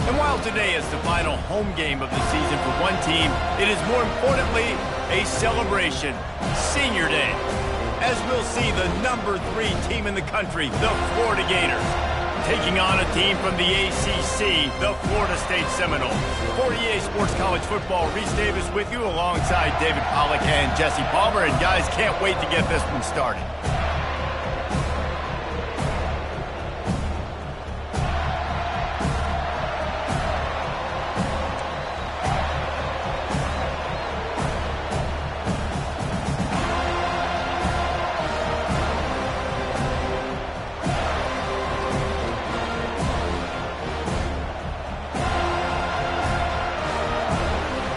And while today is the final home game of the season for one team, it is more importantly a celebration, Senior Day, as we'll see the number 3 team in the country, the Florida Gators, taking on a team from the ACC, the Florida State Seminoles. For EA Sports College Football, Reese Davis with you alongside David Pollack and Jesse Palmer. And guys, can't wait to get this one started.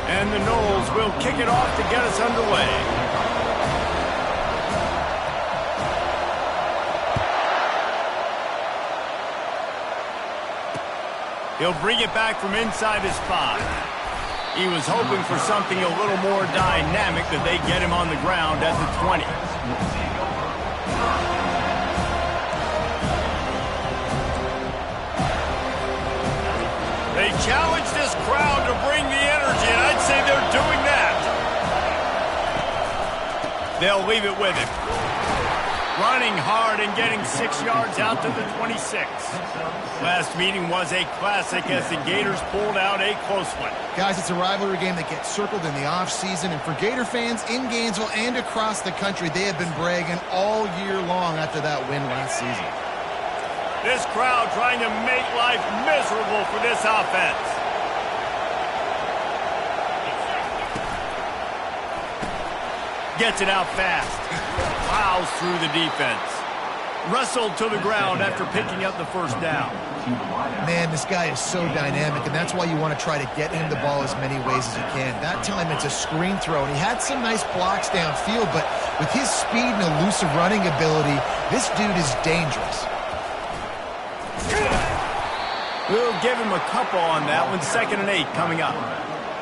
And the Noles will kick it off to get us underway. He'll bring it back from inside his 5. He was hoping for something a little more dynamic, that they get him on the ground at the 20. They challenge this crowd to bring the energy, and I'd say they're doing that. They'll leave it with him. Running hard and getting 6 yards out to the 26. Last meeting was a classic as the Gators pulled out a close one. Guys, it's a rivalry game that gets circled in the offseason, and for Gator fans in Gainesville and across the country, they have been bragging all year long after that win last season. This crowd trying to make life miserable for this offense. Gets it out fast. Plows through the defense. Wrestled to the ground after picking up the first down. Man, this guy is so dynamic, and that's why you want to try to get him the ball as many ways as you can. That time it's a screen throw, and he had some nice blocks downfield, but with his speed and elusive running ability, this dude is dangerous. We'll give him a couple on that one. 2nd and 8 coming up.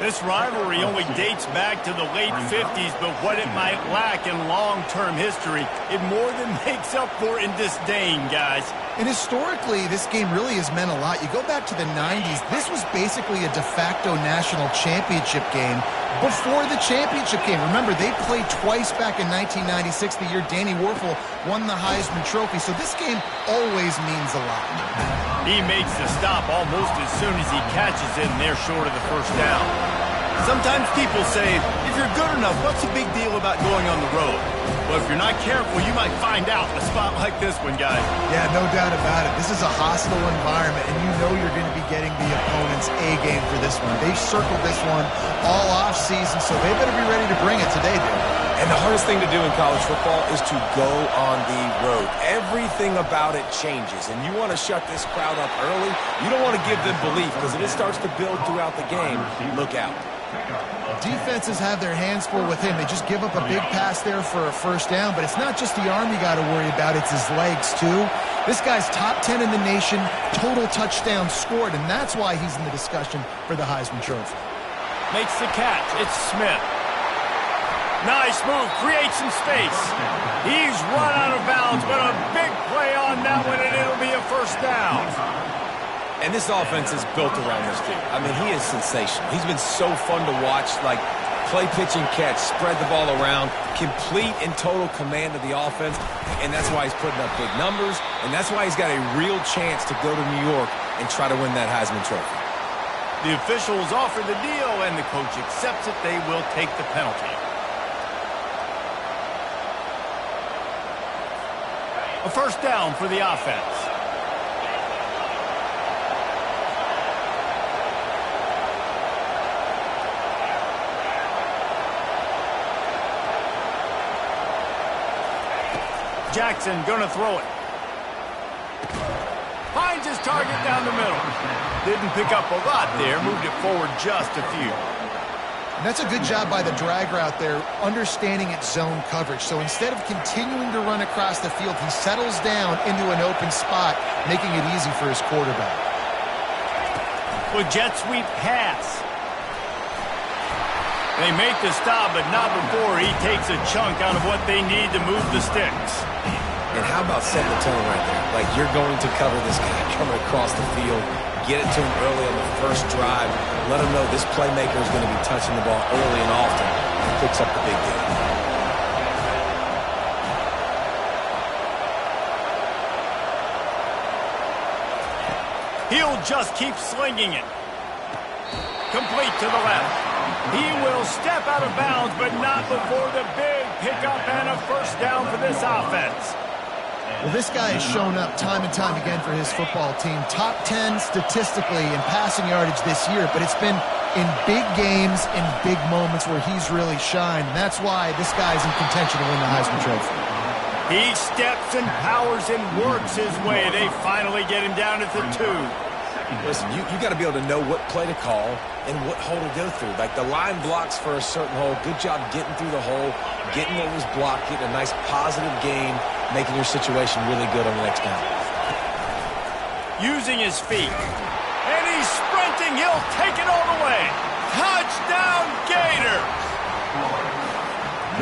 This rivalry only dates back to the late 50s, but what it might lack in long-term history, it more than makes up for in disdain, guys. And historically, this game really has meant a lot. You go back to the 90s, this was basically a de facto national championship game before the championship game. Remember, they played twice back in 1996, the year Danny Werfel won the Heisman Trophy, so this game always means a lot. He makes the stop almost as soon as he catches it, and they're short of the first down. Sometimes people say, if you're good enough, what's the big deal about going on the road? Well, if you're not careful, you might find out in a spot like this one, guys. Yeah, no doubt about it. This is a hostile environment, and you know you're going to be getting the opponent's A-game for this one. They've circled this one all off-season, so they better be ready to bring it today, dude. And the hardest thing to do in college football is to go on the road. Everything about it changes, and you want to shut this crowd up early. You don't want to give them belief, because if it starts to build throughout the game, look out. Defenses have their hands full with him. They just give up a big pass there for a first down, but it's not just the arm you got to worry about, it's his legs too. This guy's top 10 in the nation, total touchdowns scored, and that's why he's in the discussion for the Heisman Trophy. Makes the catch. It's Smith. Nice move, creates some space. He's run out of bounds, but a big play on that one, and it'll be a first down. And this offense is built around this dude. I mean, he is sensational. He's been so fun to watch, like play, pitch, and catch, spread the ball around, complete and total command of the offense, and that's why he's putting up big numbers, and that's why he's got a real chance to go to New York and try to win that Heisman Trophy. The officials offer the deal, and the coach accepts it. They will take the penalty. A first down for the offense. Jackson gonna throw it. Finds his target down the middle. Didn't pick up a lot there, moved it forward just a few. And that's a good job by the drag route there, understanding its zone coverage. So instead of continuing to run across the field, he settles down into an open spot, making it easy for his quarterback. With jet sweep pass. They make the stop, but not before he takes a chunk out of what they need to move the sticks. And how about setting the tone right there? Like, you're going to cover this guy coming across the field. get it to him early on the first drive. Let him know this playmaker is going to be touching the ball early and often. He picks up the big game. He'll just keep slinging it. Complete to the left. He will step out of bounds, but not before the big pickup and a first down for this offense. Well, this guy has shown up time and time again for his football team. Top 10 statistically in passing yardage this year, but it's been in big games, in big moments where he's really shined. And that's why this guy's in contention to win the Heisman Trophy. He steps and powers and works his way. They finally get him down at the 2. Listen, you got to be able to know what play to call and what hole to go through. Like the line blocks for a certain hole. Good job getting through the hole, getting what was blocked, getting a nice positive gain, making your situation really good on the next down. Using his feet. And he's sprinting. He'll take it all the way. Touchdown, Gators!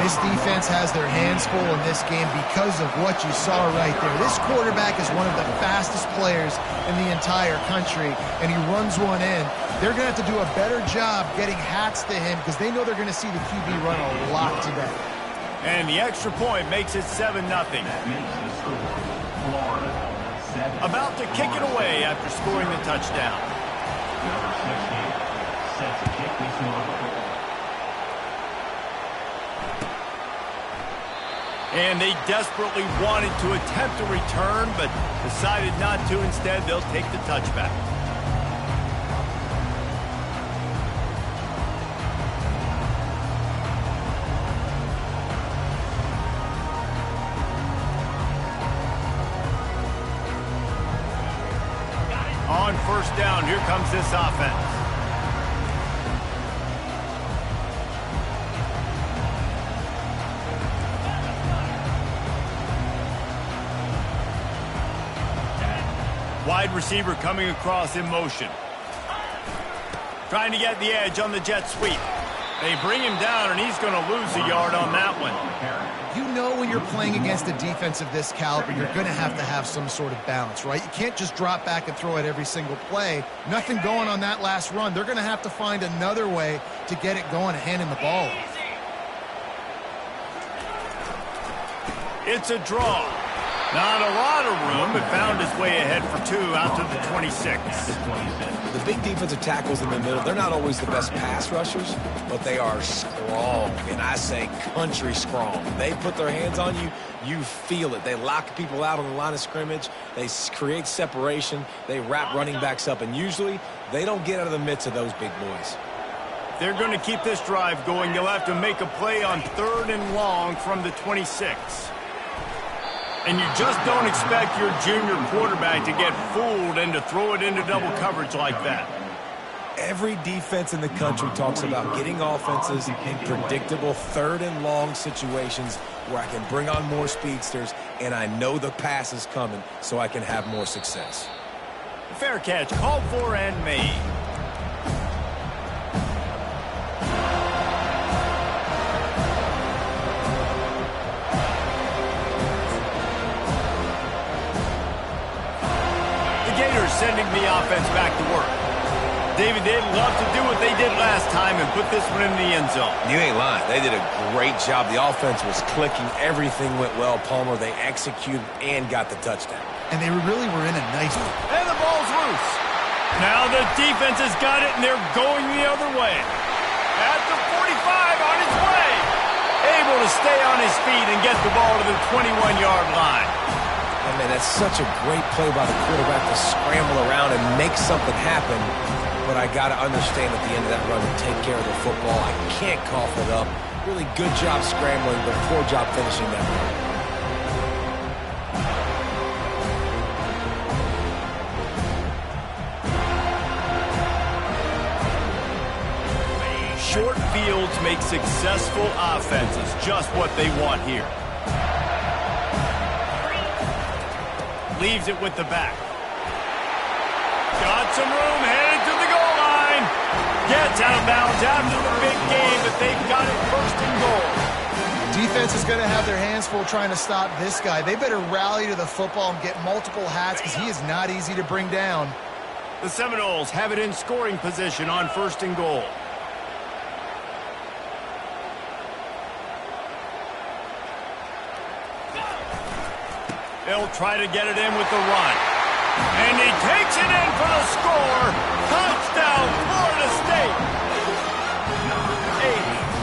This defense has their hands full in this game because of what you saw right there. This quarterback is one of the fastest players in the entire country, and he runs one in. They're going to have to do a better job getting hats to him because they know they're going to see the QB run a lot today. And the extra point makes it 7-0. About to kick it away after scoring the touchdown. And they desperately wanted to attempt a return, but decided not to. Instead, they'll take the touchback. On first down, here comes this offense. Wide receiver coming across in motion. Trying to get the edge on the jet sweep. They bring him down, and he's going to lose a yard on that one. You know when you're playing against a defense of this caliber, you're going to have some sort of balance, right? You can't just drop back and throw it every single play. Nothing going on that last run. They're going to have to find another way to get it going and hand him the ball. It's a draw. Not a lot of room, but found his way ahead for 2 out to the 26. The big defensive tackles in the middle, they're not always the best pass rushers, but they are strong, and I say country strong. They put their hands on you, you feel it. They lock people out on the line of scrimmage. They create separation. They wrap running backs up, and usually they don't get out of the midst of those big boys. They're going to keep this drive going. They'll have to make a play on 3rd and long from the 26. And you just don't expect your junior quarterback to get fooled and to throw it into double coverage like that. Every defense in the country talks about getting offenses in predictable 3rd and long situations where I can bring on more speedsters and I know the pass is coming so I can have more success. Fair catch, called for and made. Sending the offense back to work. David, they'd love to do what they did last time and put this one in the end zone. You ain't lying. They did a great job. The offense was clicking. Everything went well, Palmer. They executed and got the touchdown. And they really were in a nice... And the ball's loose. Now the defense has got it, and they're going the other way. At the 45, on his way. Able to stay on his feet and get the ball to the 21-yard line. I mean, that's such a great play by the quarterback to scramble around and make something happen. But I got to understand at the end of that run to take care of the football. I can't cough it up. Really good job scrambling, but poor job finishing that run. Short fields make successful offenses, just what they want here. Leaves it with the back. Got some room, headed to the goal line. Gets out of bounds after the big game, but they've got it 1st and goal. Defense is going to have their hands full trying to stop this guy. They better rally to the football and get multiple hats because he is not easy to bring down. The Seminoles have it in scoring position on 1st and goal. They'll try to get it in with the run. And he takes it in for the score. Touchdown, Florida State. A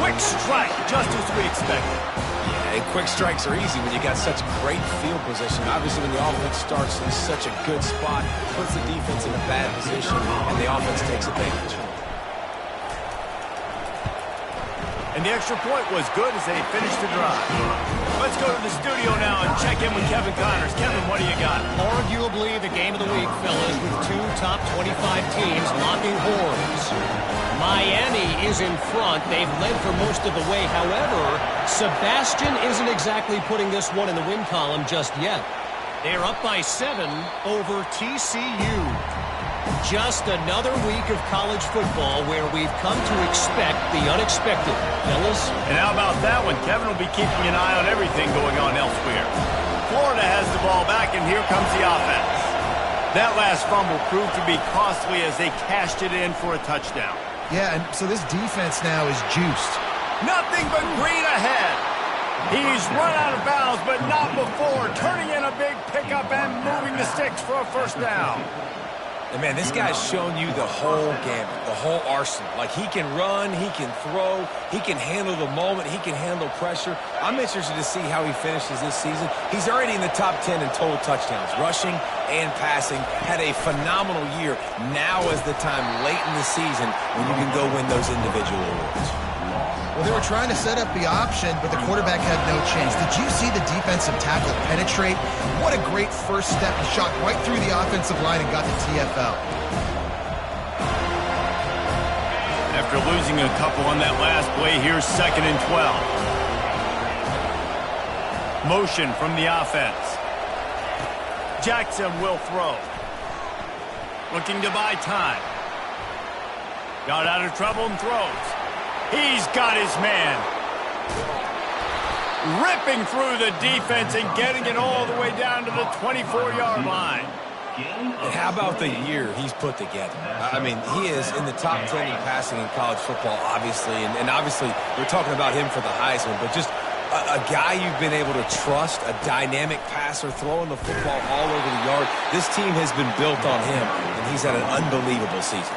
quick strike, just as we expected. And quick strikes are easy when you got such great field position. Obviously, when the offense starts in such a good spot, puts the defense in a bad position, and the offense takes advantage. And the extra point was good as they finished the drive. Let's go to the studio now and check in with Kevin Connors. Kevin, what do you got? Arguably the game of the week, fellas, with 2 top 25 teams locking horns. Miami is in front. They've led for most of the way. However, Sebastian isn't exactly putting this one in the win column just yet. They're up by 7 over TCU. Just another week of college football where we've come to expect the unexpected, fellas. And how about that one? Kevin will be keeping an eye on everything going on elsewhere. Florida has the ball back, and here comes the offense. That last fumble proved to be costly as they cashed it in for a touchdown. Yeah, and so this defense now is juiced. Nothing but green ahead. He's run out of bounds, but not before turning in a big pickup and moving the sticks for a 1st down. And, man, this guy's shown you the whole gamut, the whole arsenal. Like, he can run, he can throw, he can handle the moment, he can handle pressure. I'm interested to see how he finishes this season. He's already in the top 10 in total touchdowns, rushing and passing. Had a phenomenal year. Now is the time late in the season when you can go win those individual awards. Well, they were trying to set up the option, but the quarterback had no chance. Did you see the defensive tackle penetrate? What a great first step. He shot right through the offensive line and got the TFL. After losing a couple on that last play, here's 2nd and 12. Motion from the offense. Jackson will throw. Looking to buy time. Got out of trouble and throws. He's got his man. Ripping through the defense and getting it all the way down to the 24-yard line. And how about the year he's put together? I mean, he is in the top 10 in passing in college football, obviously. And obviously, we're talking about him for the Heisman, but just a guy you've been able to trust, a dynamic passer, throwing the football all over the yard. This team has been built on him, and he's had an unbelievable season.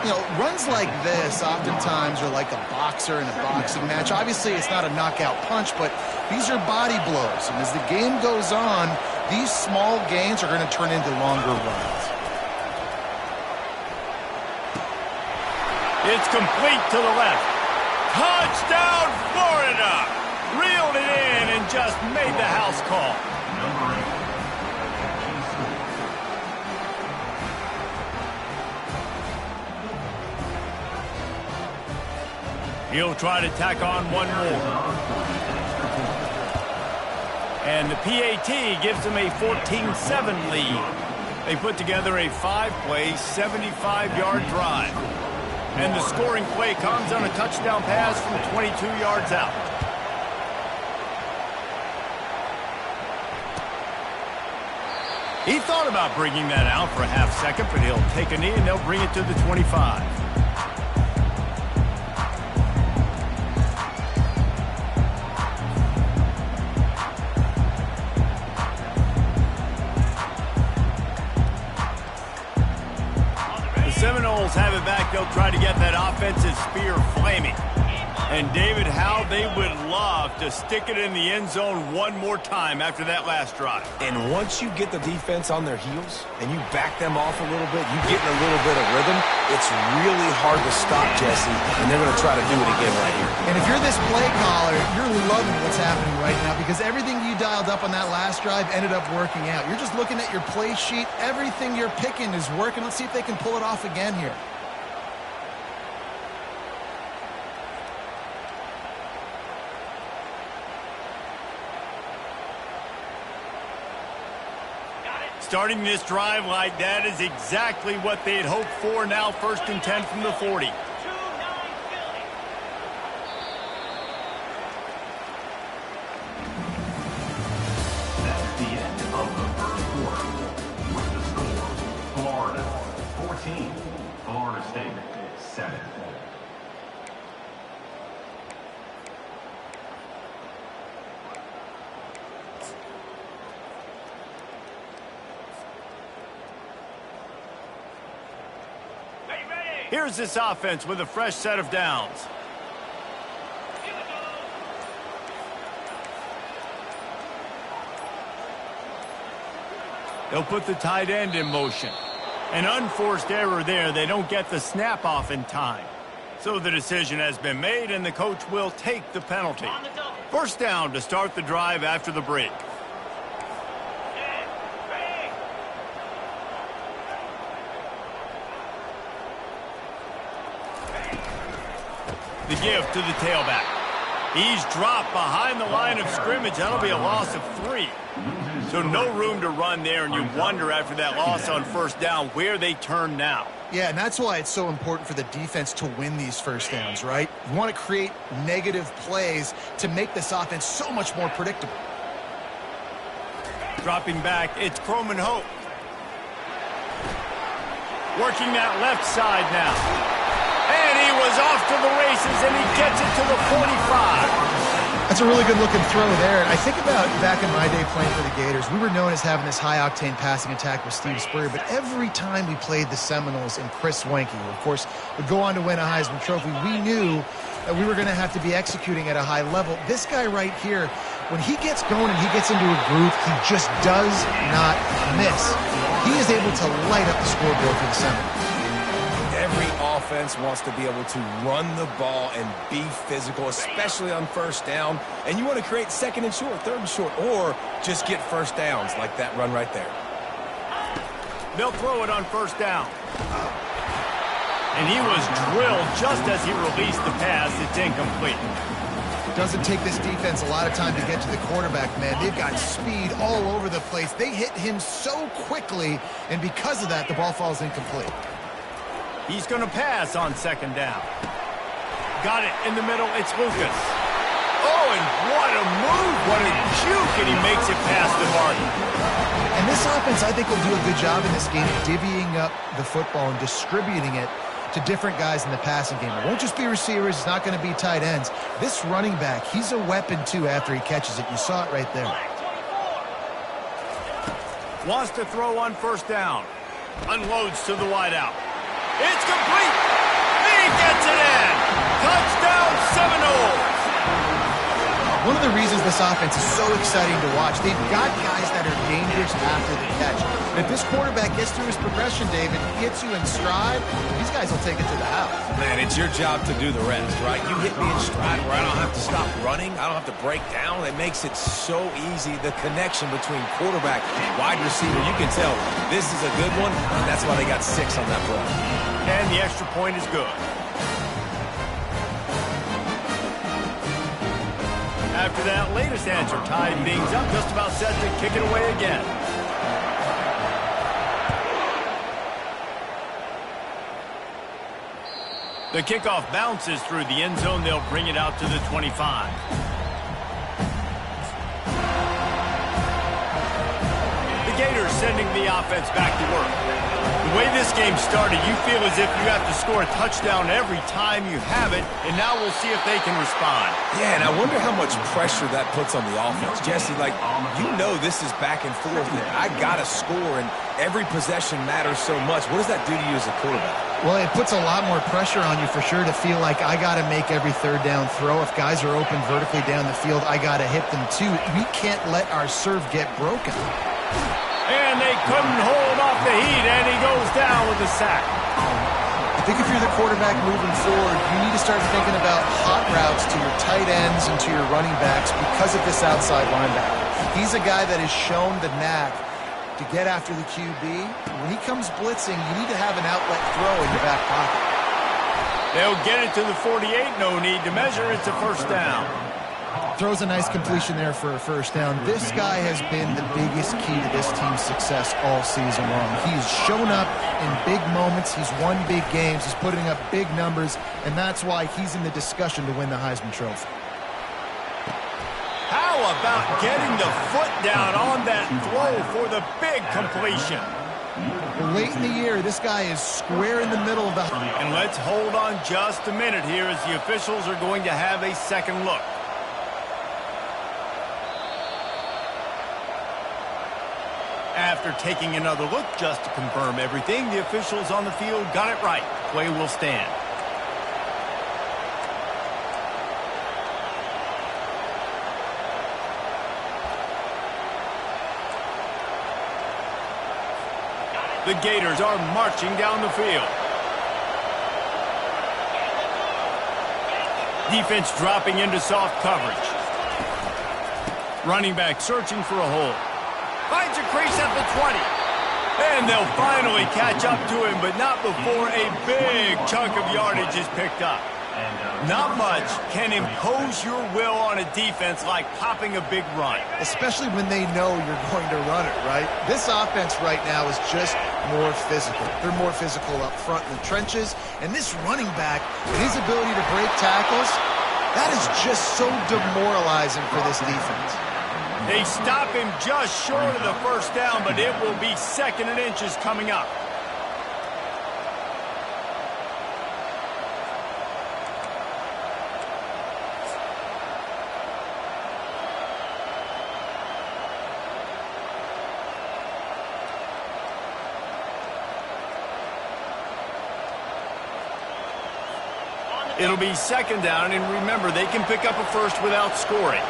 You know, runs like this oftentimes are like a boxer in a boxing match. Obviously, it's not a knockout punch, but these are body blows. And as the game goes on, these small gains are going to turn into longer runs. It's complete to the left. Touchdown, Florida! Reeled it in and just made the house call. He'll try to tack on one more. And the PAT gives him a 14-7 lead. They put together a 5-play, 75-yard drive. And the scoring play comes on a touchdown pass from 22 yards out. He thought about bringing that out for a half second, but he'll take a knee and they'll bring it to the 25. Seminoles have it back. They'll try to get that offensive spear flaming. And, David, how they would love to stick it in the end zone one more time after that last drive. And once you get the defense on their heels and you back them off a little bit, you get in a little bit of rhythm, it's really hard to stop, Jesse, and they're going to try to do it again right here. And if you're this play caller, you're loving what's happening right now because everything you dialed up on that last drive ended up working out. You're just looking at your play sheet. Everything you're picking is working. Let's see if they can pull it off again here. Starting this drive like that is exactly what they had hoped for. Now 1st and 10 from the 40. That's the end of the first quarter. With the score, Florida mistake, set. Here's this offense with a fresh set of downs. They'll put the tight end in motion. An unforced error there. They don't get the snap off in time. So the decision has been made, and the coach will take the penalty. First down to start the drive after the break. The give to the tailback. He's dropped behind the line of scrimmage. That'll be a loss of 3. So no room to run there, and you wonder after that loss on first down where they turn now. Yeah, and that's why it's so important for the defense to win these first downs, right? You want to create negative plays to make this offense so much more predictable. Dropping back, it's Croman Hope. Working that left side now. And he was off to the races, and he gets it to the 45. That's a really good-looking throw there. And I think about back in my day playing for the Gators, we were known as having this high-octane passing attack with Steve Spurrier, but every time we played the Seminoles and Chris Wenke, who, of course, would go on to win a Heisman Trophy, we knew that we were going to have to be executing at a high level. This guy right here, when he gets going and he gets into a groove, he just does not miss. He is able to light up the scoreboard for the Seminoles. Every offense wants to be able to run the ball and be physical, especially on first down. And you want to create second and short, third and short, or just get first downs like that run right there. They'll throw it on first down. And he was drilled just as he released the pass. It's incomplete. It doesn't take this defense a lot of time to get to the quarterback, man. They've got speed all over the place. They hit him so quickly, and because of that, the ball falls incomplete. He's going to pass on second down. Got it in the middle. It's Lucas. Oh, and what a move. What a juke, and he makes it past the mark. And this offense, I think, will do a good job in this game divvying up the football and distributing it to different guys in the passing game. It won't just be receivers. It's not going to be tight ends. This running back, he's a weapon, too, after he catches it. You saw it right there. Wants to throw on first down. Unloads to the wideout. It's complete. He gets it in. Touchdown, Seminoles. One of the reasons this offense is so exciting to watch, they've got guys that are dangerous after the catch. And if this quarterback gets through his progression, David, gets you in stride, these guys will take it to the house. Man, it's your job to do the rest, right? You hit me in stride where I don't have to stop running. I don't have to break down. It makes it so easy. The connection between quarterback and wide receiver, you can tell this is a good one, and that's why they got 6 on that play. And the extra point is good. After that latest answer, tied things up, just about set to kick it away again. The kickoff bounces through the end zone. They'll bring it out to the 25. The Gators sending the offense back to work. The way this game started, you feel as if you have to score a touchdown every time you have it, and now we'll see if they can respond. Yeah, and I wonder how much pressure that puts on the offense. Jesse, like, you know this is back and forth, and I got to score, and every possession matters so much. What does that do to you as a quarterback? Well, it puts a lot more pressure on you for sure to feel like I got to make every third down throw. If guys are open vertically down the field, I got to hit them too. We can't let our serve get broken. And they couldn't hold off the heat, and he goes down with a sack. I think if you're the quarterback moving forward, you need to start thinking about hot routes to your tight ends and to your running backs because of this outside linebacker. He's a guy that has shown the knack to get after the QB. When he comes blitzing, you need to have an outlet throw in your back pocket. They'll get it to the 48. No need to measure. It's a first down. Throws a nice completion there for a first down. This guy has been the biggest key to this team's success all season long. He's shown up in big moments. He's won big games. He's putting up big numbers, and that's why he's in the discussion to win the Heisman Trophy. How about getting the foot down on that throw for the big completion? Late in the year, this guy is square in the middle of the... And let's hold on just a minute here as the officials are going to have a second look. After taking another look just to confirm everything, the officials on the field got it right. Play will stand. The Gators are marching down the field. Defense dropping into soft coverage. Running back searching for a hole. Finds a crease at the 20. And they'll finally catch up to him, but not before a big chunk of yardage is picked up. Not much can impose your will on a defense like popping a big run. Especially when they know you're going to run it, right? This offense right now is just more physical. They're more physical up front in the trenches. And this running back and his ability to break tackles, that is just so demoralizing for this defense. They stop him just short of the first down, but it will be 2nd and inches coming up. It'll be 2nd down, and remember, they can pick up a first without scoring.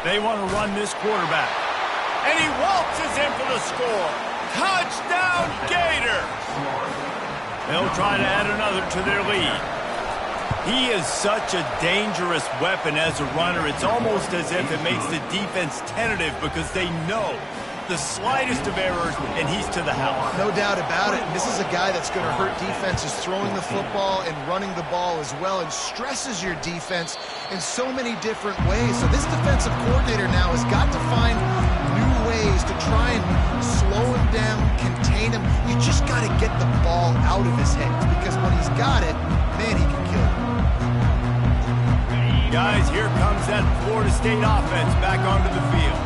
They want to run this quarterback. And he waltzes in for the score. Touchdown, Gators! They'll try to add another to their lead. He is such a dangerous weapon as a runner. It's almost as if it makes the defense tentative because they know the slightest of errors, and he's to the house. No doubt about it. And this is a guy that's going to hurt defenses throwing the football and running the ball as well, and stresses your defense in so many different ways. So this defensive coordinator now has got to find new ways to try and slow him down, contain him. You just got to get the ball out of his hands, because when he's got it, man, he can kill you. Guys, here comes that Florida State offense back onto the field.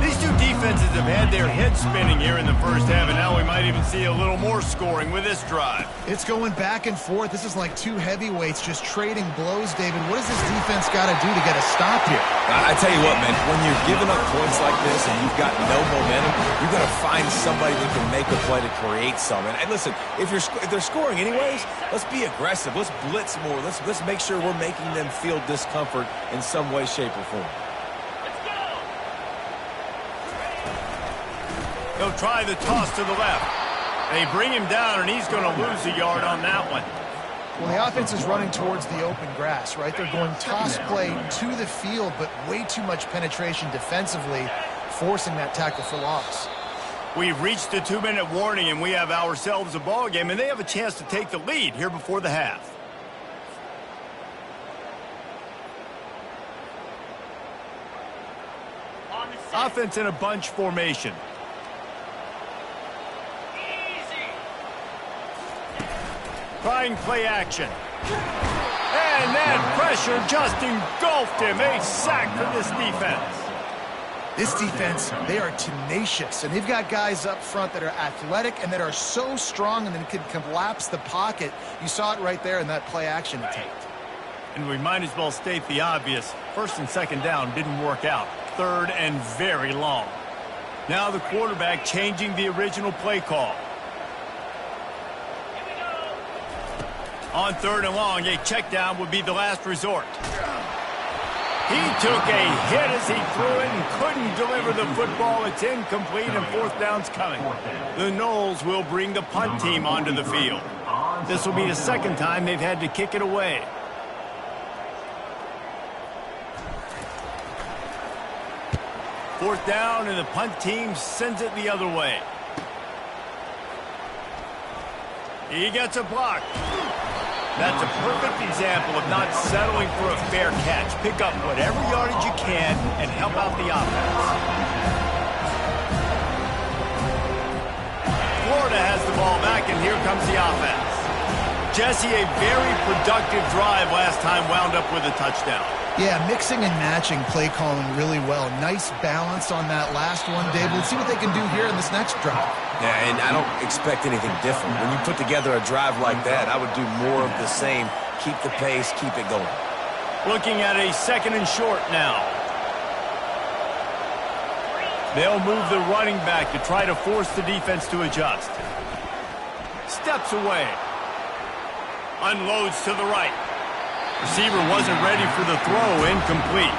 These two defenses have had their heads spinning here in the first half, and now we might even see a little more scoring with this drive. It's going back and forth. This is like two heavyweights just trading blows, David. What does this defense got to do to get a stop here? I tell you what, man, when you're giving up points like this and you've got no momentum, you've got to find somebody that can make a play to create some. And listen, if they're scoring anyways, let's be aggressive. Let's blitz more. Let's make sure we're making them feel discomfort in some way, shape, or form. He'll try the toss to the left. They bring him down, and he's going to lose a yard on that one. Well, the offense is running towards the open grass, right? They're going toss play to the field, but way too much penetration defensively, forcing that tackle for loss. We've reached the 2-minute warning, and we have ourselves a ball game, and they have a chance to take the lead here before the half. Offense in a bunch formation. Trying play action. And that pressure just engulfed him. A sack for this defense. This defense, they are tenacious, and they've got guys up front that are athletic and that are so strong and then can collapse the pocket. You saw it right there in that play action attempt. And we might as well state the obvious. 1st and 2nd down didn't work out. 3rd and very long. Now the quarterback changing the original play call. On 3rd and long, a check down would be the last resort. He took a hit as he threw it and couldn't deliver the football. It's incomplete, and 4th down's coming. The Noles will bring the punt team onto the field. This will be the 2nd time they've had to kick it away. Fourth down, and the punt team sends it the other way. He gets a block. That's a perfect example of not settling for a fair catch. Pick up whatever yardage you can and help out the offense. Florida has the ball back, and here comes the offense. Jesse, a very productive drive last time wound up with a touchdown. Yeah, mixing and matching play calling really well. Nice balance on that last one, Dave. Let's see what they can do here in this next drive. Yeah, and I don't expect anything different. When you put together a drive like that, I would do more of the same. Keep the pace, keep it going. Looking at a 2nd and short now. They'll move the running back to try to force the defense to adjust. Steps away. Unloads to the right. Receiver wasn't ready for the throw. Incomplete.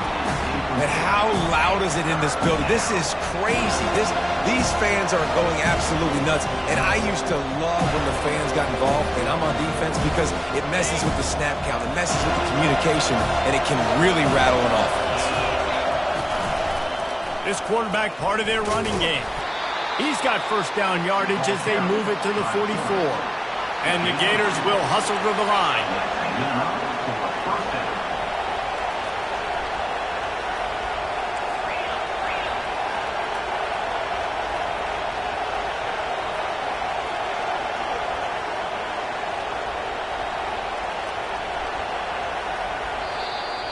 And how loud is it in this building? This is crazy. These fans are going absolutely nuts. And I used to love when the fans got involved, and I'm on defense, because it messes with the snap count. It messes with the communication, and it can really rattle an offense. This quarterback part of their running game. He's got first down yardage as they move it to the 44. And the Gators will hustle to the line.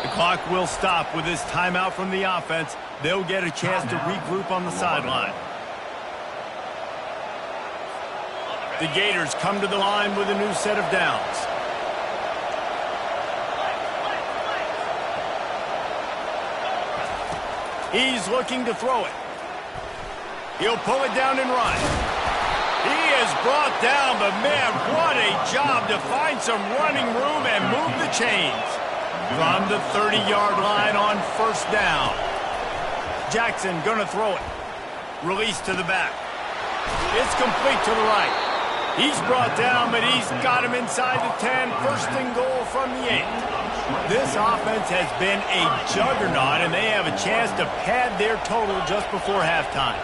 The clock will stop with this timeout from the offense. They'll get a chance to regroup on the sideline. The Gators come to the line with a new set of downs. He's looking to throw it. He'll pull it down and run. He is brought down, but man, what a job to find some running room and move the chains. From the 30-yard line on first down. Jackson gonna throw it. Release to the back. It's complete to the right. He's brought down, but he's got him inside the 10. First and goal from the 8. This offense has been a juggernaut, and they have a chance to pad their total just before halftime.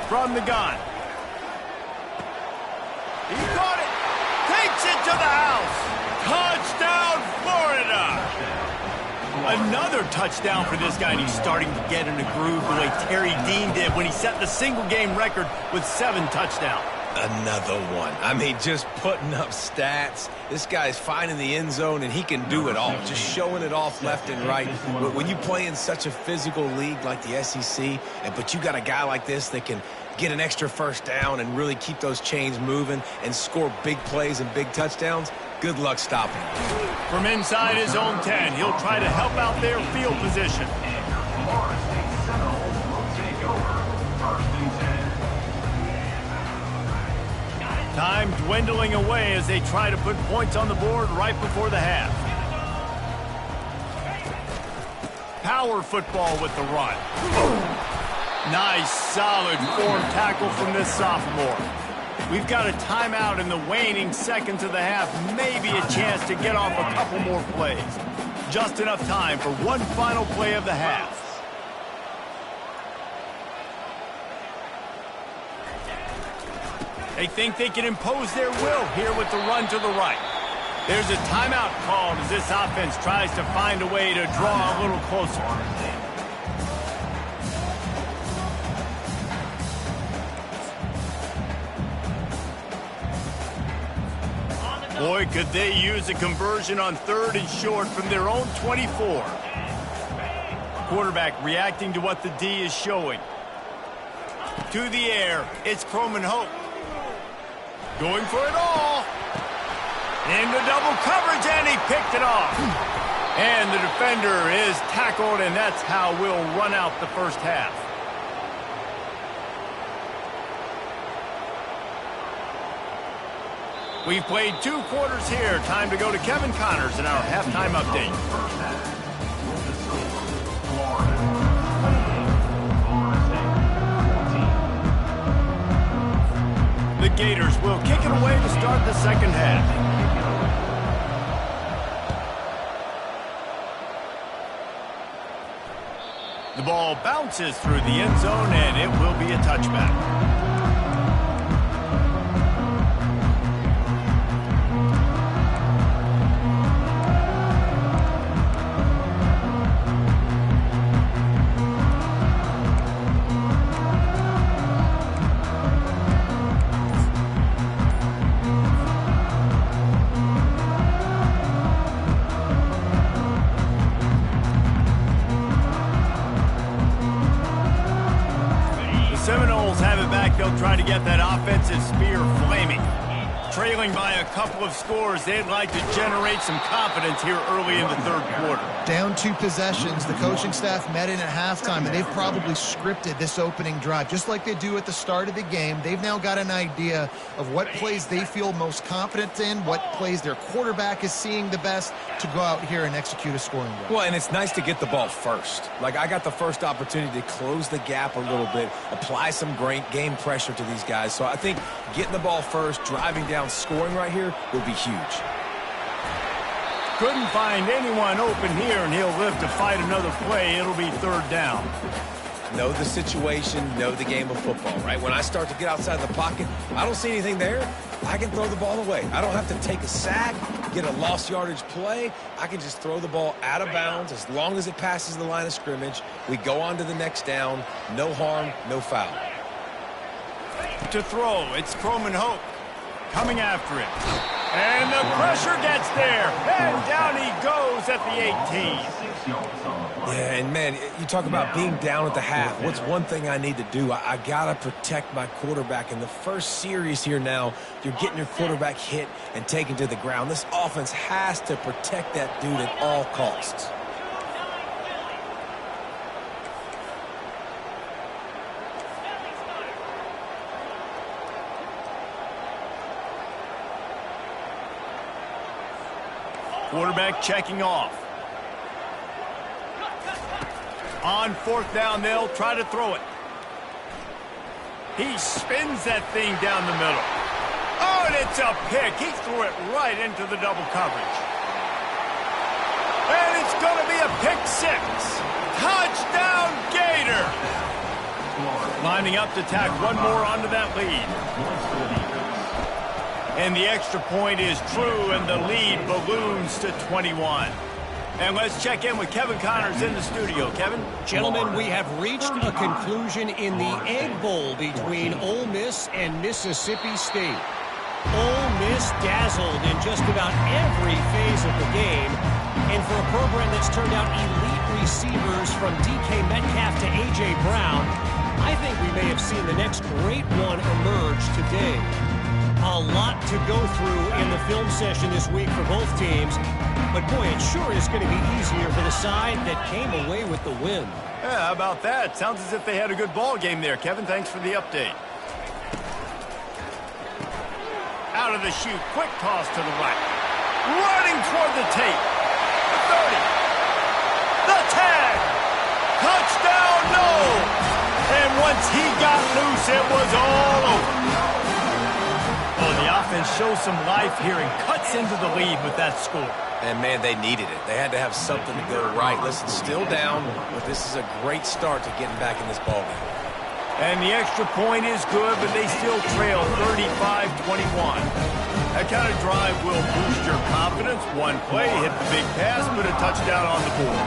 From the gun. He got it. Takes it to the house. Touchdown, Florida! Another touchdown for this guy, and he's starting to get in a groove the way Terry Dean did when he set the single-game record with 7 touchdowns. Another one. I mean, just putting up stats. This guy's finding the end zone, and he can do it all. Just showing it off left and right. But when you play in such a physical league like the SEC, but you got a guy like this that can get an extra first down and really keep those chains moving and score big plays and big touchdowns, good luck stopping him. From inside his own 10, he'll try to help out their field position. Time dwindling away as they try to put points on the board right before the half. Power football with the run. Nice, solid form tackle from this sophomore. We've got a timeout in the waning seconds of the half. Maybe a chance to get off a couple more plays. Just enough time for one final play of the half. They think they can impose their will here with the run to the right. There's a timeout called as this offense tries to find a way to draw a little closer. Boy, could they use a conversion on 3rd and short from their own 24. Quarterback reacting to what the D is showing. To the air, it's Croman Hope. Going for it all. Into double coverage, and he picked it off. And the defender is tackled, and that's how we'll run out the first half. We've played 2 quarters here. Time to go to Kevin Connors in our halftime update. The Gators will kick it away to start the second half. The ball bounces through the end zone, and it will be a touchback. get that offensive spear flaming. Trailing by a couple of scores, they'd like to generate some confidence here early in the third quarter. Down 2 possessions, the coaching staff met in at halftime, and they've probably scripted this opening drive. Just like they do at the start of the game, they've now got an idea of what plays they feel most confident in, what plays their quarterback is seeing the best to go out here and execute a scoring drive. Well, and it's nice to get the ball first. Like, I got the first opportunity to close the gap a little bit, apply some great game pressure to these guys. So I think getting the ball first, driving down, scoring right here will be huge. Couldn't find anyone open here, and he'll live to fight another play. It'll be third down. Know the situation, know the game of football, right? When I start to get outside the pocket, I don't see anything there, I can throw the ball away. I don't have to take a sack, get a lost yardage play. I can just throw the ball out of bounds as long as it passes the line of scrimmage. We go on to the next down. No harm, no foul. To throw, it's Croman Hope coming after it. And the pressure gets there. And down he goes at the 18. Yeah, and man, you talk about being down at the half. What's one thing I need to do? I got to protect my quarterback. In the first series here now, you're getting your quarterback hit and taken to the ground. This offense has to protect that dude at all costs. Quarterback checking off. On fourth down, they'll try to throw it. He spins that thing down the middle. Oh, and it's a pick. He threw it right into the double coverage. And it's going to be a pick six. Touchdown, Gator. Lining up to tack one more onto that lead. And the extra point is true, and the lead balloons to 21. And let's check in with Kevin Connors in the studio. Kevin? Gentlemen, we have reached a conclusion in the Egg Bowl between Ole Miss and Mississippi State. Ole Miss dazzled in just about every phase of the game. And for a program that's turned out elite receivers from DK Metcalf to A.J. Brown, I think we may have seen the next great one emerge today. A lot to go through in the film session this week for both teams. But, boy, it sure is going to be easier for the side that came away with the win. Yeah, how about that? Sounds as if they had a good ball game there. Kevin, thanks for the update. Out of the chute, quick toss to the right. Running toward the tape. The 30. The tag. Touchdown, no. And once he got loose, it was all over. Oh, the offense shows some life here and cuts into the lead with that score. And, man, they needed it. They had to have something to go right. Listen, still down, but this is a great start to getting back in this ballgame. And the extra point is good, but they still trail 35-21. That kind of drive will boost your confidence. One play, hit the big pass, put a touchdown on the board.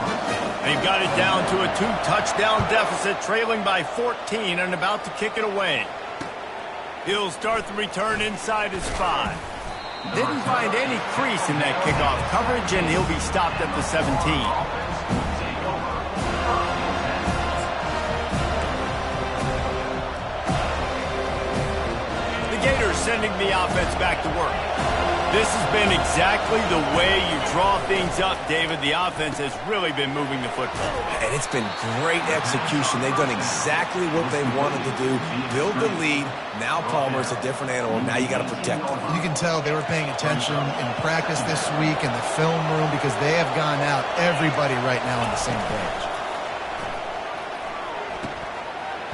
They've got it down to a 2-touchdown deficit, trailing by 14 and about to kick it away. He'll start the return inside his 5. Didn't find any crease in that kickoff coverage, and he'll be stopped at the 17. The Gators sending the offense back to work. This has been exactly the way you draw things up, David. The offense has really been moving the football. And it's been great execution. They've done exactly what they wanted to do. Build the lead. Now Palmer's a different animal. Now you got to protect him. You can tell they were paying attention in practice this week in the film room because they have gone out, everybody right now on the same page.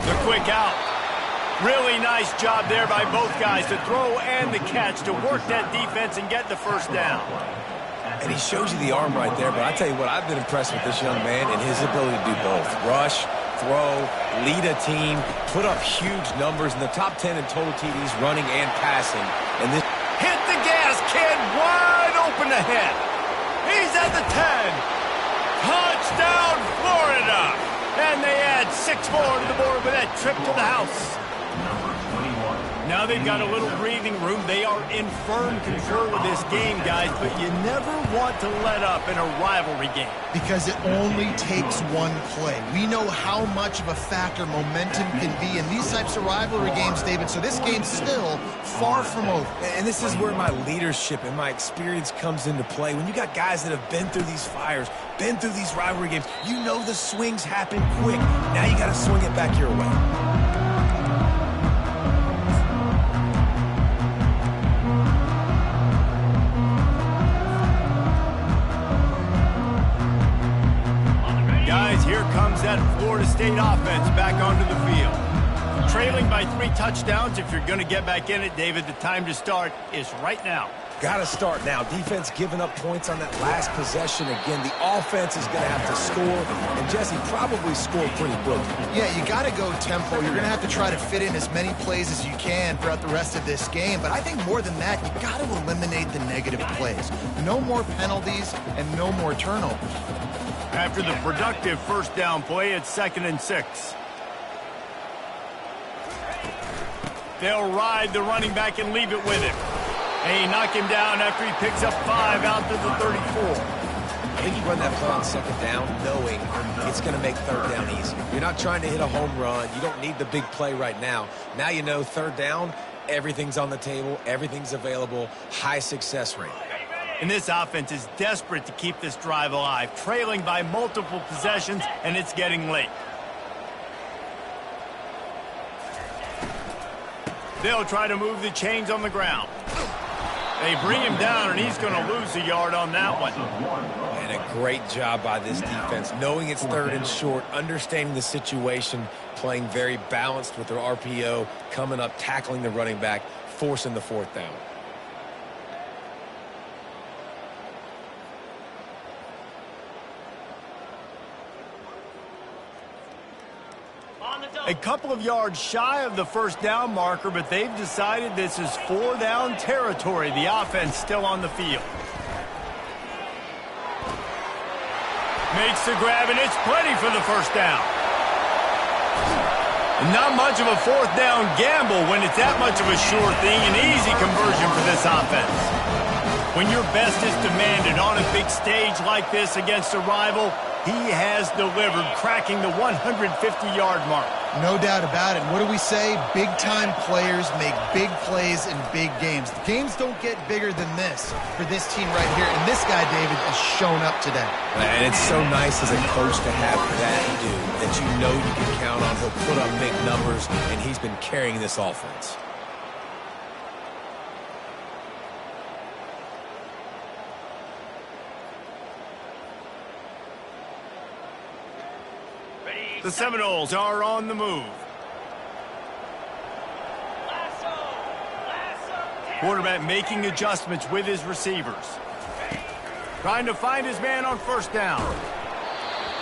The quick out. Really nice job there by both guys to throw and the catch to work that defense and get the first down. And he shows you the arm right there, but I tell you what, I've been impressed with this young man and his ability to do both. Rush, throw, lead a team, put up huge numbers in the top 10 in total TDs running and passing. And this hit the gas, kid, wide open ahead. He's at the 10. Touchdown, Florida. And they add 6 more to the board with that trip to the house. Now they've got a little breathing room. They are in firm control of this game, guys, but you never want to let up in a rivalry game. Because it only takes one play. We know how much of a factor momentum can be in these types of rivalry games, David, so this game's still far from over. And this is where my leadership and my experience comes into play. When you got guys that have been through these fires, been through these rivalry games, you know the swings happen quick. Now you got to swing it back your way. Here comes that Florida State offense back onto the field. Trailing by 3 touchdowns. If you're going to get back in it, David, the time to start is right now. Got to start now. Defense giving up points on that last possession. Again, the offense is going to have to score, and Jesse probably scored pretty quickly. Yeah, you got to go tempo. You're going to have to try to fit in as many plays as you can throughout the rest of this game, but I think more than that, you got to eliminate the negative plays. No more penalties and no more turnovers. After the productive first down play, it's 2nd and 6. They'll ride the running back and leave it with him. They knock him down after he picks up 5 out to the 34. I think you run that play on 2nd down knowing it's going to make 3rd down easy. You're not trying to hit a home run. You don't need the big play right now. Now you know 3rd down, everything's on the table, everything's available, high success rate. And this offense is desperate to keep this drive alive, trailing by multiple possessions, and it's getting late. They'll try to move the chains on the ground. They bring him down, and he's going to lose a yard on that one. And a great job by this defense, knowing it's 3rd and short, understanding the situation, playing very balanced with their RPO, coming up, tackling the running back, forcing the 4th down. A couple of yards shy of the first down marker, but they've decided this is 4 down territory. The offense still on the field. Makes the grab, and it's plenty for the first down. Not much of a 4th down gamble when it's that much of a sure thing. An easy conversion for this offense. When your best is demanded on a big stage like this against a rival, he has delivered, cracking the 150-yard mark. No doubt about it. What do we say? Big-time players make big plays in big games. The games don't get bigger than this for this team right here. And this guy, David, has shown up today. And it's so nice as a coach to have that dude that you know you can count on. He'll put up big numbers, and he's been carrying this offense. The Seminoles are on the move. Quarterback making adjustments with his receivers. Trying to find his man on 1st down.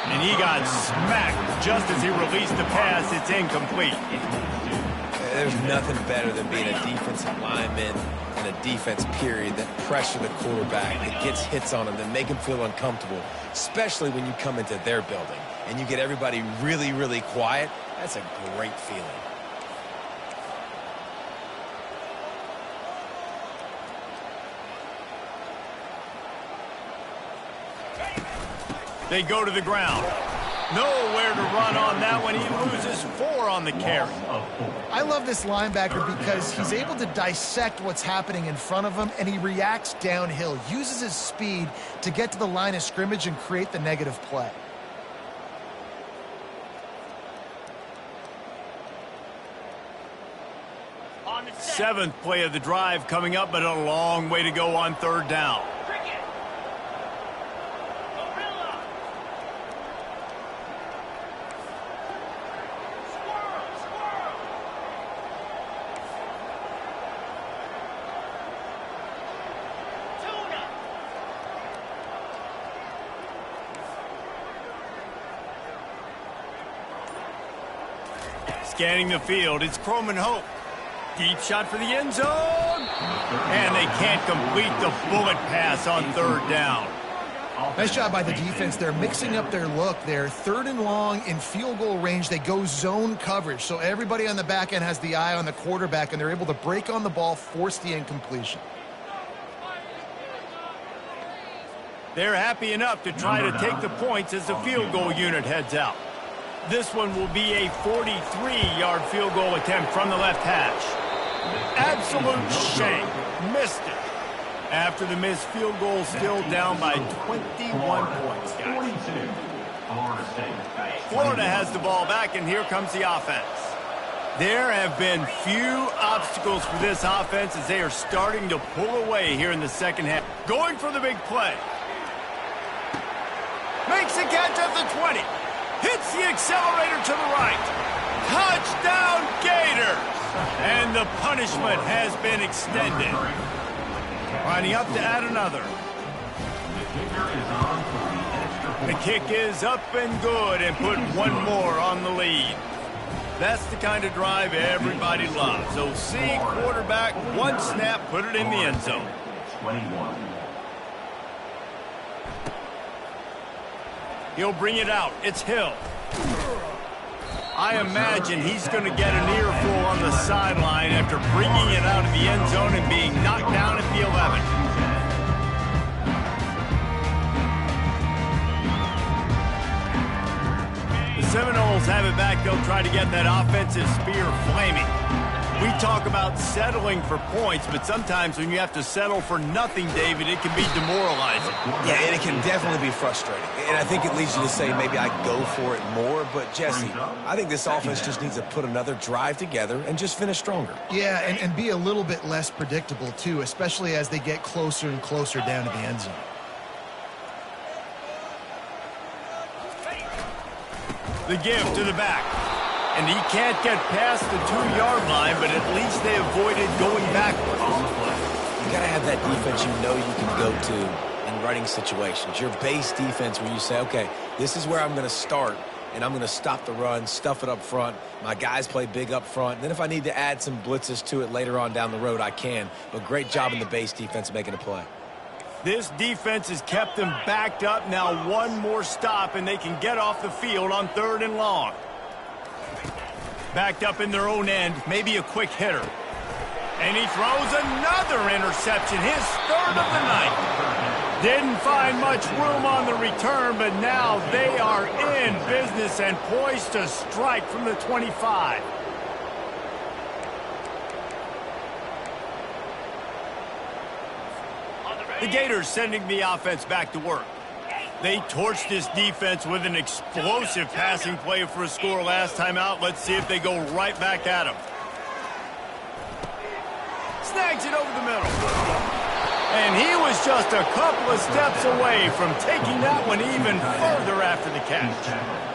And he got smacked just as he released the pass. It's incomplete. There's nothing better than being a defensive lineman and a defense period that pressure the quarterback, that gets hits on him, that make him feel uncomfortable, especially when you come into their building and you get everybody really, really quiet. That's a great feeling. They go to the ground. Nowhere to run on that one. He loses 4 on the carry. I love this linebacker because he's able to dissect what's happening in front of him, and he reacts downhill, uses his speed to get to the line of scrimmage and create the negative play. Seventh play of the drive coming up, but a long way to go on 3rd down. Scanning the field, it's Croman Hope. Deep shot for the end zone. And they can't complete the bullet pass on 3rd down. Nice job by the defense. They're mixing up their look. They're 3rd and long in field goal range. They go zone coverage. So everybody on the back end has the eye on the quarterback, and they're able to break on the ball, force the incompletion. They're happy enough to try to take the points as the field goal unit heads out. This one will be a 43-yard field goal attempt from the left hash. Absolute shame. Missed it. After the missed field goal, still down by 21 points, guys. Florida has the ball back, and here comes the offense. There have been few obstacles for this offense as they are starting to pull away here in the second half. Going for the big play. Makes the catch at the 20. Hits the accelerator to the right. Touchdown, Gators! And the punishment has been extended. Lining up to add another. The kick is up and good and put one more on the lead. That's the kind of drive everybody loves. So see quarterback, one snap, put it in the end zone. 21. He'll bring it out. It's Hill. I imagine he's going to get an earful on the sideline after bringing it out of the end zone and being knocked down at the 11. The Seminoles have it back. They'll try to get that offensive spear flaming. We talk about settling for points, but sometimes when you have to settle for nothing, David, it can be demoralizing. Yeah, and it can definitely be frustrating. And I think it leads you to say maybe I go for it more. But, Jesse, I think this offense just needs to put another drive together and just finish stronger. Yeah, and be a little bit less predictable, too, especially as they get closer and closer down to the end zone. The give to the back. And he can't get past the 2-yard line, but at least they avoided going backwards. You got to have that defense you know you can go to in running situations. Your base defense where you say, okay, this is where I'm going to start, and I'm going to stop the run, stuff it up front. My guys play big up front. And then if I need to add some blitzes to it later on down the road, I can. But great job in the base defense making a play. This defense has kept them backed up. Now one more stop, and they can get off the field on 3rd and long. Backed up in their own end, maybe a quick hitter. And he throws another interception, his 3rd of the night. Didn't find much room on the return, but now they are in business and poised to strike from the 25. The Gators sending the offense back to work. They torched this defense with an explosive passing play for a score last time out. Let's see if they go right back at him. Snags it over the middle. And he was just a couple of steps away from taking that one even further after the catch.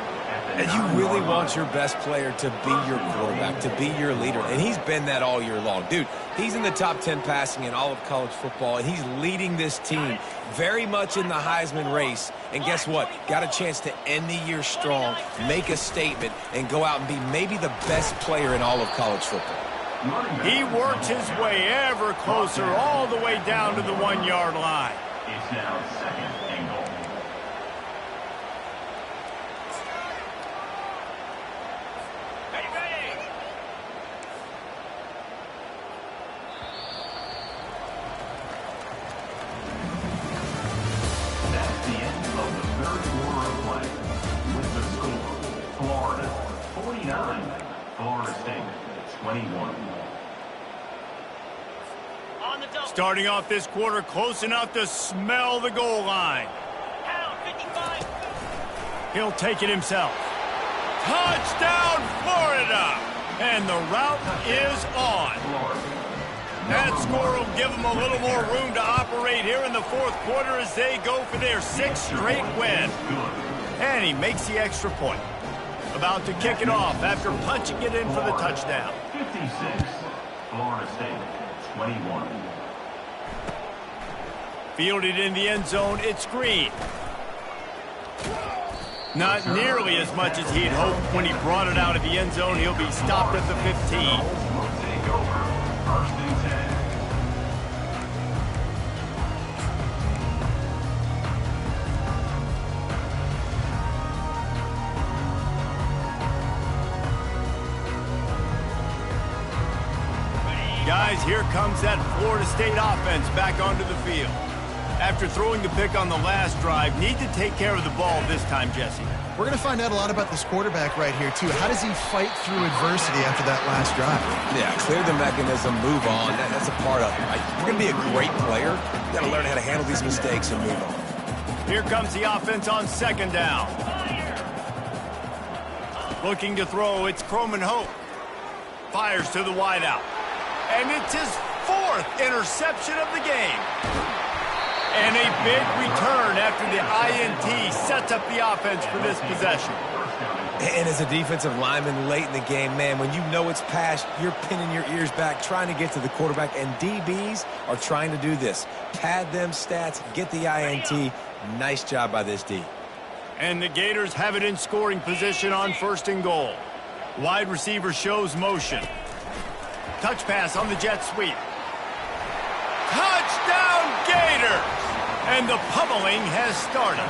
And you really want your best player to be your quarterback, to be your leader. And he's been that all year long. Dude, he's in the top 10 passing in all of college football, and he's leading this team very much in the Heisman race. And guess what? Got a chance to end the year strong, make a statement, and go out and be maybe the best player in all of college football. He works his way ever closer all the way down to the 1-yard line. It's now 2nd and goal. Starting off this quarter close enough to smell the goal line. He'll take it himself. Touchdown, Florida! And the route is on. That score will give them a little more room to operate here in the 4th quarter as they go for their 6th straight win. And he makes the extra point. About to kick it off after punching it in for the touchdown. 56, Florida State, 21. Fielded in the end zone, it's Green. Not nearly as much as he'd hoped when he brought it out of the end zone. He'll be stopped at the 15. Will take over, 1st and 10. Guys, here comes that Florida State offense back onto the field. After throwing the pick on the last drive, need to take care of the ball this time, Jesse. We're going to find out a lot about this quarterback right here, too. How does he fight through adversity after that last drive? Yeah, clear the mechanism, move on. That's a part of it, right? You're going to be a great player. You got to learn how to handle these mistakes and move on. Here comes the offense on second down. Looking to throw, it's Croman Hope. Fires to the wideout. And it's his 4th interception of the game. And a big return after the INT sets up the offense for this possession. And as a defensive lineman late in the game, man, when you know it's past, you're pinning your ears back, trying to get to the quarterback. And DBs are trying to do this. Pad them stats, get the INT. Nice job by this D. And the Gators have it in scoring position on 1st and goal. Wide receiver shows motion. Touch pass on the jet sweep. Touchdown Gators! And the pummeling has started.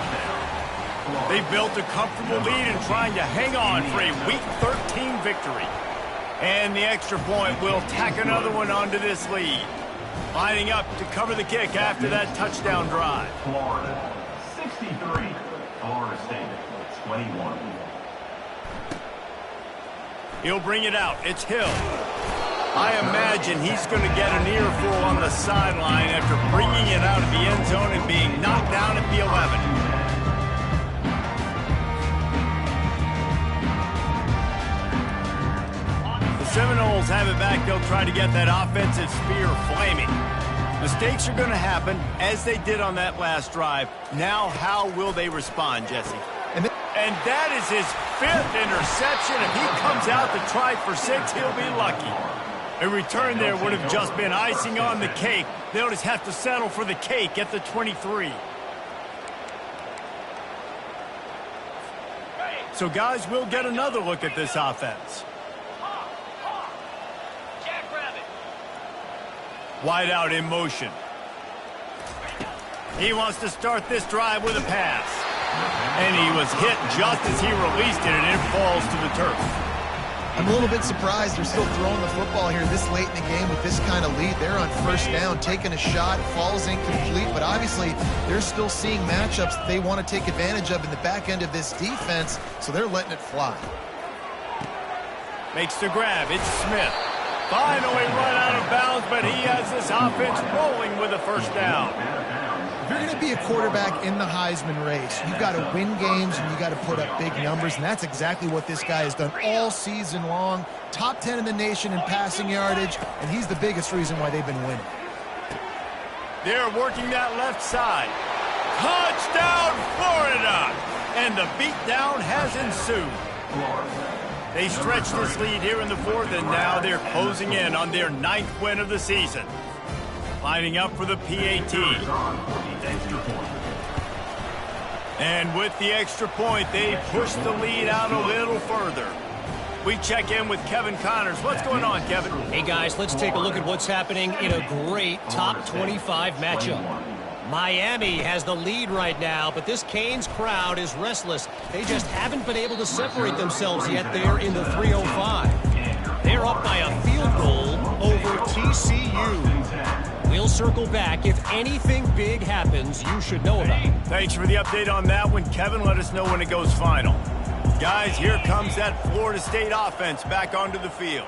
They built a comfortable lead and trying to hang on for a Week 13 victory. And the extra point will tack another one onto this lead. Lining up to cover the kick after that touchdown drive. Florida 63, Florida State 21. He'll bring it out. It's Hill. I imagine he's going to get an earful on the sideline after bringing it out of the end zone and being knocked down at the 11. The Seminoles have it back. They'll try to get that offensive spear flaming. Mistakes are going to happen, as they did on that last drive. Now, how will they respond, Jesse? And that is his 5th interception. If he comes out to try for 6, he'll be lucky. A return there would have just been icing on the cake. They'll just have to settle for the cake at the 23. So, guys, we'll get another look at this offense. Wide out in motion. He wants to start this drive with a pass. And he was hit just as he released it, and it falls to the turf. I'm a little bit surprised they're still throwing the football here this late in the game with this kind of lead. They're on 1st down, taking a shot, falls incomplete, but obviously they're still seeing matchups that they want to take advantage of in the back end of this defense, so they're letting it fly. Makes the grab. It's Smith. Finally run out of bounds, but he has this offense rolling with a 1st down. If you're going to be a quarterback in the Heisman race, you've got to win games and you've got to put up big numbers, and that's exactly what this guy has done all season long. Top 10 in the nation in passing yardage, and he's the biggest reason why they've been winning. They're working that left side. Touchdown, Florida! And the beatdown has ensued. They stretch this lead here in the 4th, and now they're closing in on their 9th win of the season. Lining up for the PAT. And with the extra point, they push the lead out a little further. We check in with Kevin Connors. What's going on, Kevin? Hey, guys, let's take a look at what's happening in a great top 25 matchup. Miami has the lead right now, but this Canes crowd is restless. They just haven't been able to separate themselves yet there in the 305. They're up by a field goal over TCU. We'll circle back. If anything big happens, you should know about it. Thanks for the update on that one, Kevin. Let us know when it goes final. Guys, here comes that Florida State offense back onto the field.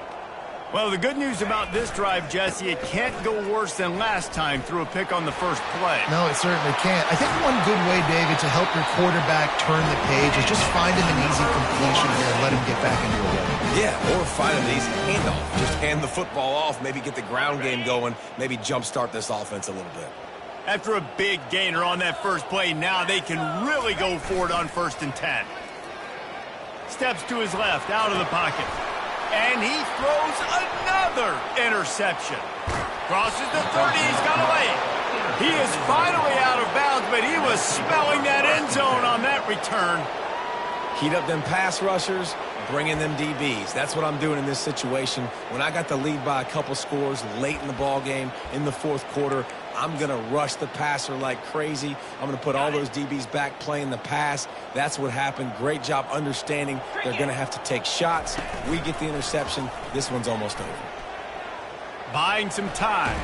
Well, the good news about this drive, Jesse, it can't go worse than last time through a pick on the first play. No, it certainly can't. I think one good way, David, to help your quarterback turn the page is just find him an easy completion here and let him get back into a rhythm. Yeah, or find an easy handoff. Just hand the football off, maybe get the ground game going, maybe jumpstart this offense a little bit. After a big gainer on that first play, now they can really go for it on 1st and 10. Steps to his left, out of the pocket. And he throws another interception. Crosses the 30, he's got away. He is finally out of bounds, but he was smelling that end zone on that return. Heat up them pass rushers, bring in them DBs. That's what I'm doing in this situation. When I got the lead by a couple scores late in the ball game, in the 4th quarter, I'm going to rush the passer like crazy. I'm going to put all those DBs back playing the pass. That's what happened. Great job understanding they're going to have to take shots. We get the interception. This one's almost over. Buying some time.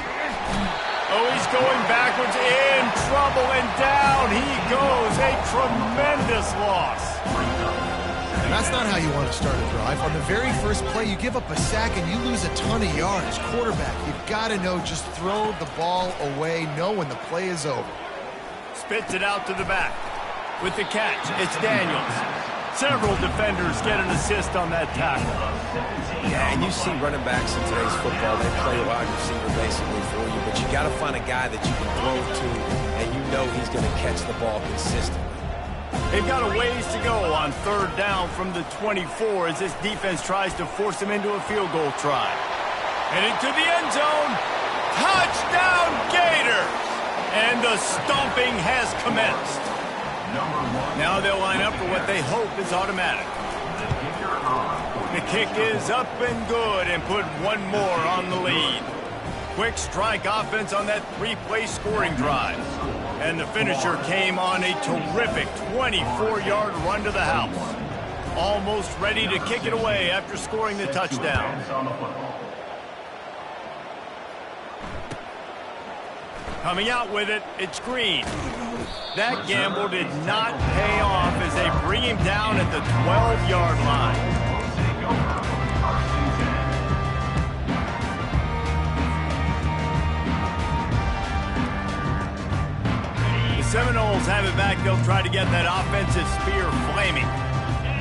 Oh, he's going backwards, in trouble, and down he goes. A tremendous loss. And that's not how you want to start a drive. On the very first play, you give up a sack and you lose a ton of yards. Quarterback, you've got to know, just throw the ball away, know when the play is over. Spits it out to the back. With the catch, it's Daniels. Several defenders get an assist on that tackle. Yeah, and you see running backs in today's football, they play a wide receiver basically for you, but you got to find a guy that you can throw to, and you know he's going to catch the ball consistently. They've got a ways to go on third down from the 24 as this defense tries to force them into a field goal try. And into the end zone. Touchdown, Gators! And the stomping has commenced. Now they'll line up for what they hope is automatic. The kick is up and good and put one more on the lead. Quick strike offense on that three-play scoring drive. And the finisher came on a terrific 24-yard run to the house. Almost ready to kick it away after scoring the touchdown. Coming out with it, it's Green. That gamble did not pay off as they bring him down at the 12-yard line. The Seminoles have it back. They'll try to get that offensive spear flaming.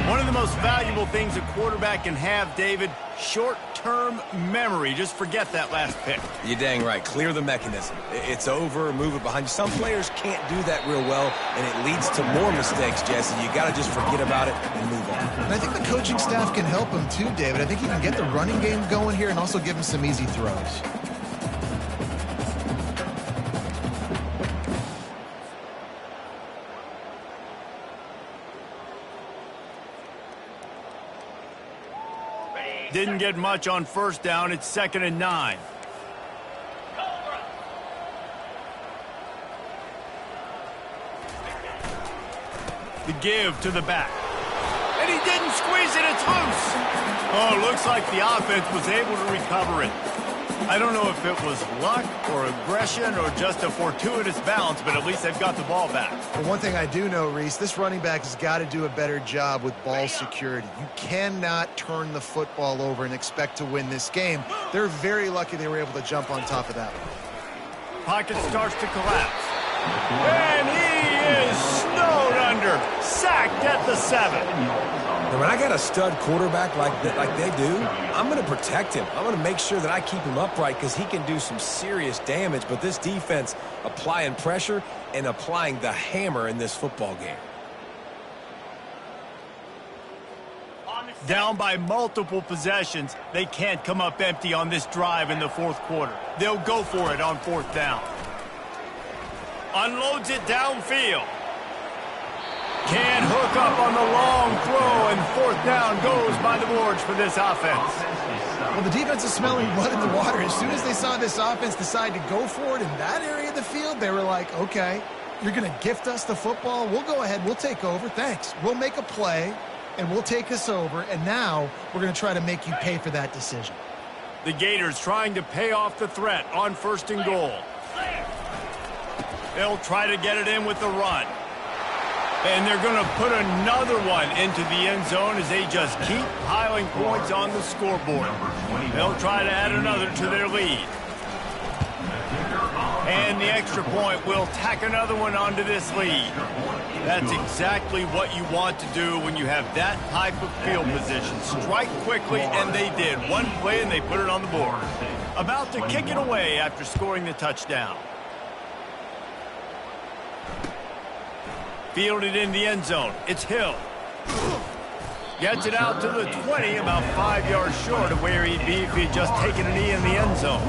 One of the most valuable things a quarterback can have, David, short-term memory. Just forget that last pick. You're dang right. Clear the mechanism. It's over, move it behind you. Some players can't do that real well, and it leads to more mistakes, Jesse. You got to just forget about it and move on. And I think the coaching staff can help him too, David. I think he can get the running game going here and also give him some easy throws. Didn't get much on first down. It's 2nd and 9. The give to the back. And he didn't squeeze it. It's loose. Oh, looks like the offense was able to recover it. I don't know if it was luck or aggression or just a fortuitous bounce, but at least they've got the ball back. Well, one thing I do know, Reese, this running back has got to do a better job with ball security. You cannot turn the football over and expect to win this game. They're very lucky they were able to jump on top of that one. Pocket starts to collapse. And he is snowed under. Sacked at the 7. And when I got a stud quarterback like they do, I'm going to protect him. I'm going to make sure that I keep him upright because he can do some serious damage. But this defense applying pressure and applying the hammer in this football game. Down by multiple possessions, they can't come up empty on this drive in the fourth quarter. They'll go for it on fourth down. Unloads it downfield. Can't hook up on the long throw, and fourth down goes by the boards for this offense. Well, the defense is smelling blood in the water. As soon as they saw this offense decide to go for it in that area of the field, they were like, okay, you're going to gift us the football. We'll go ahead. We'll take over. Thanks. We'll make a play, and we'll take us over. And now we're going to try to make you pay for that decision. The Gators trying to pay off the threat on 1st and goal. They'll try to get it in with the run. And they're going to put another one into the end zone as they just keep piling points on the scoreboard. They'll try to add another to their lead. And the extra point will tack another one onto this lead. That's exactly what you want to do when you have that type of field position. Strike quickly, and they did. One play, and they put it on the board. About to kick it away after scoring the touchdown. Fielded in the end zone. It's Hill. Gets it out to the 20, about 5 yards short of where he'd be if he'd just taken a knee in the end zone.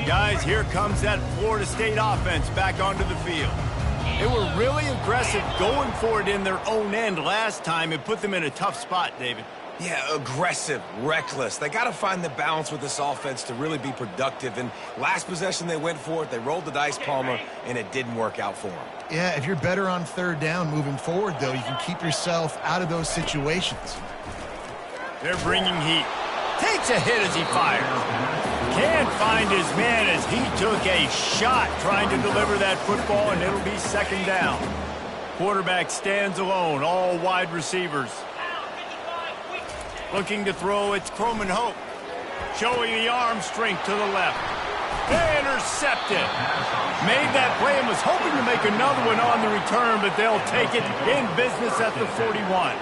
Guys, here comes that Florida State offense back onto the field. They were really aggressive going for it in their own end last time. It put them in a tough spot, David. Yeah, aggressive, reckless. They got to find the balance with this offense to really be productive. And last possession they went for it. They rolled the dice, Palmer, and it didn't work out for them. Yeah, if you're better on third down moving forward, though, you can keep yourself out of those situations. They're bringing heat. Takes a hit as he fires. Can't find his man as he took a shot trying to deliver that football, and it'll be second down. Quarterback stands alone, all wide receivers. Looking to throw, it's Croman Hope. Showing the arm strength to the left. Intercepted. Made that play and was hoping to make another one on the return, but they'll take it in business at the 41.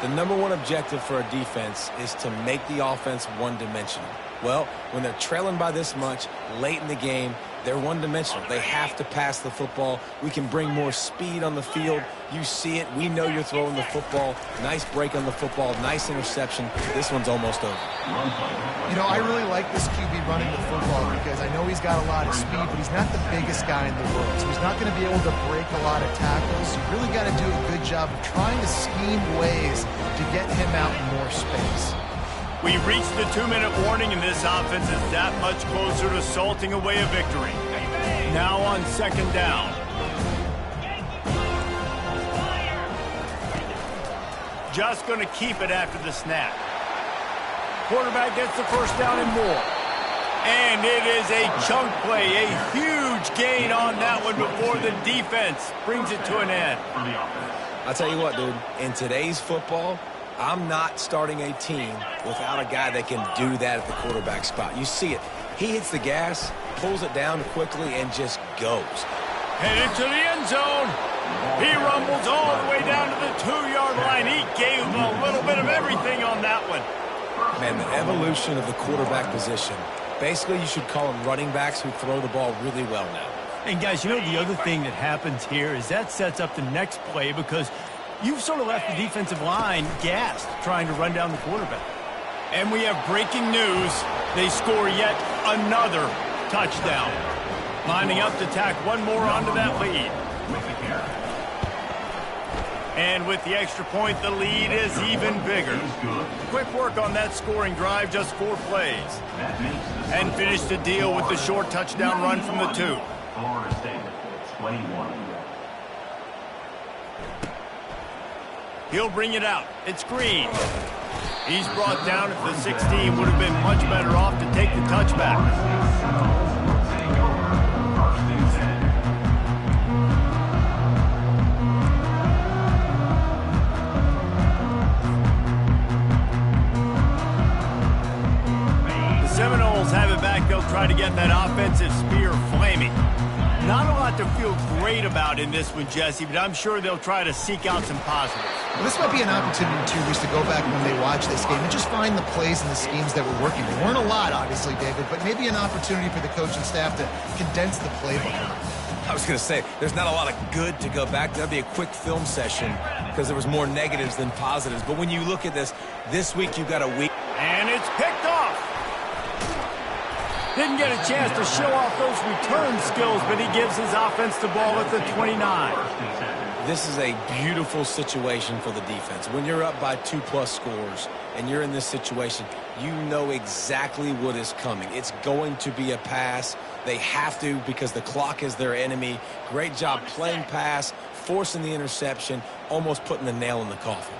The number one objective for a defense is to make the offense one-dimensional. Well, when they're trailing by this much late in the game, they're one-dimensional. They have to pass the football. We can bring more speed on the field. You see it. We know you're throwing the football. Nice break on the football. Nice interception. This one's almost over. You know, I really like this QB running the football because I know he's got a lot of speed, but he's not the biggest guy in the world. So he's not going to be able to break a lot of tackles. You really got to do a good job of trying to scheme ways to get him out in more space. We reached the 2-minute warning, and this offense is that much closer to salting away a victory. Now on second down. Just going to keep it after the snap. Quarterback gets the first down and more. And it is a chunk play, a huge gain on that one before the defense brings it to an end. I'll tell you what, dude, in today's football, I'm not starting a team without a guy that can do that at the quarterback spot. You see it. He hits the gas, pulls it down quickly, and just goes. Headed to the end zone. He rumbles all the way down to the 2-yard line. He gave a little bit of everything on that one. Man, the evolution of the quarterback position. Basically, you should call them running backs who throw the ball really well now. And, guys, you know the other thing that happens here is that sets up the next play because you've sort of left the defensive line gassed trying to run down the quarterback. And we have breaking news. They score yet another touchdown. Lining up to tack one more onto that lead. And with the extra point, the lead is even bigger. Quick work on that scoring drive, just 4 plays. And finished the deal with the short touchdown run from the 2. Florida State, 21. He'll bring it out. It's Green. He's brought down at the 16. Would have been much better off to take the touchback. The Seminoles have it back. They'll try to get that offensive spear flaming. Not a lot to feel great about in this one, Jesse, but I'm sure they'll try to seek out some positives. Well, this might be an opportunity, too, just to go back when they watch this game and just find the plays and the schemes that were working. There weren't a lot, obviously, David, but maybe an opportunity for the coaching staff to condense the playbook. I was going to say, there's not a lot of good to go back. That'd be a quick film session because there was more negatives than positives. But when you look at this week you've got a week. And it's picked off. Didn't get a chance to show off those return skills, but he gives his offense the ball at the 29. This is a beautiful situation for the defense. When you're up by 2+ scores and you're in this situation, you know exactly what is coming. It's going to be a pass. They have to because the clock is their enemy. Great job playing pass, forcing the interception, almost putting the nail in the coffin.